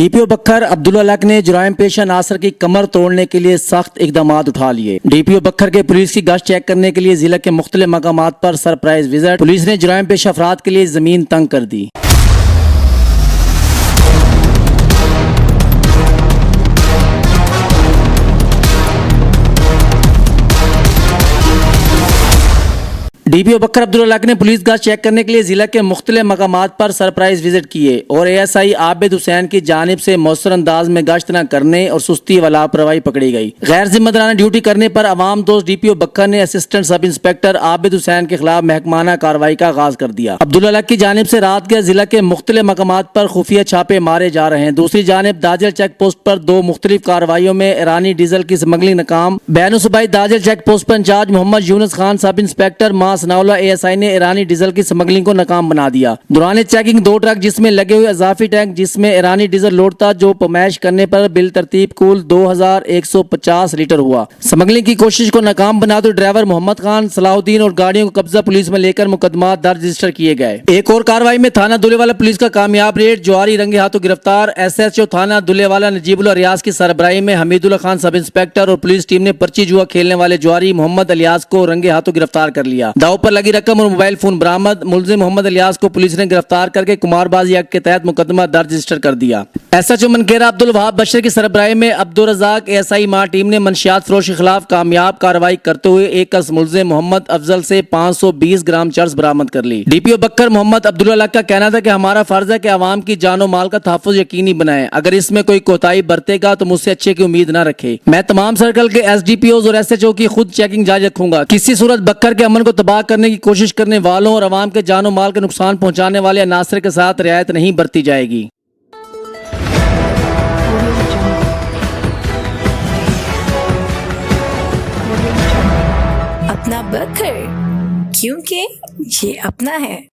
DPO बखर Abdullah luck ने जुराइम पेशा नासर की कमर तोड़ने के लिए सख्त इकदाम उठा लिए। डीपीओ बखर के पुलिस की गश्त चेक करने के लिए जिला के मुख्तलिफ मकामात पर सरप्राइज विजिट। पुलिस ने जुराइम पेशा अफराद के लिए जमीन तंग कर दी। डीपीओ बखर अब्दुल्ला लक ने पुलिस गश्त चेक करने के लिए जिला के मुख्तलिफ मकामात पर सरप्राइज विजिट किए और एएसआई आबिद हुसैन की जानिब से मौसर अंदाज में गश्त न करने और सुस्ती व लापरवाही पकड़ी गई। गैर जिम्मेदाराना ड्यूटी करने पर अवाम दोस्त डीपीओ बखर ने assistant sub inspector Abid Hussain के खिलाफ महकमाना कार्रवाई का आगाज कर दिया। अब्दुल्ला लक की जानिब से रात के जिला के मुख्तलिफ मकामात पर खुफिया छापे मारे जा रहे हैं। दूसरी जानिब दाजल चेक पोस्ट पर दो मुख्तलिफ कार्रवाइयों में ईरानी डीजल की स्मगलिंग नाकाम। बैन सूबाई दाजल चेक पोस्ट पर incharge Mohammad Younus Khan sub inspector Sanaullah ASI ने ईरानी डीजल की स्मगलिंग को नाकाम बना दिया। दौरान चेकिंग दो ट्रक जिसमें लगे हुए इजाफी टैंक जिसमें ईरानी डीजल लोड था जो पमैश करने पर बिल तरतीब कुल 2150 लीटर हुआ। स्मगलिंग की कोशिश को नाकाम बनाते ड्राइवर मोहम्मद खान सलाहुद्दीन और गाड़ियों को कब्जा पुलिस में लेकर मुकदमा दर्ज रजिस्टर किए गए। एक और कार्रवाई में थाना दुलेवाला पुलिस का कामयाब रेड, जुआरी रंगे हाथों गिरफ्तार। एसएचओ थाना दुलेवाला नजीबुल्लाह रियाज की सरबराही में हमीदुल्लाह खान सब इंस्पेक्टर और पुलिस टीम ने पर्ची जुआ खेलने वाले जुआरी मोहम्मद अलियास को रंगे हाथों गिरफ्तार कर लिया। दाव पर लगी रकम और मोबाइल फोन बरामद। मुलजिम मोहम्मद अलियास को पुलिस ने गिरफ्तार करके कुमारबाजी एक्ट के तहत मुकदमा दर्ज रजिस्टर कर दिया। एसएचओ मनकेरा अब्दुल वहाब बशर की सरबराही में अब्दुल रजाक एएसआई मां टीम ने मंशियात फरोश के खिलाफ कामयाब कार्रवाई करते हुए एक मुलजिम मोहम्मद अफजल से 520 ग्राम चर्स बरामद कर ली। डीपीओ बखर मोहम्मद अब्दुल्ला लक का कहना था कि हमारा फर्ज है कि आवाम की जानो माल का तहफ्फुज यकीनी बनाए। अगर इसमें कोई कोताही बरतेगा तो मुझसे अच्छे की उम्मीद न रखे। मैं तमाम सर्कल के एसडीपीओ और एसएचओ की खुद चेकिंग जारी रखूंगा। किसी सूरत बखर के अमन को तबाह करने की कोशिश करने वालों और अवाम के जानो माल के नुकसान पहुंचाने वाले अनासर के साथ रियायत नहीं बरती जाएगी। अपना बखर, क्योंकि ये अपना है।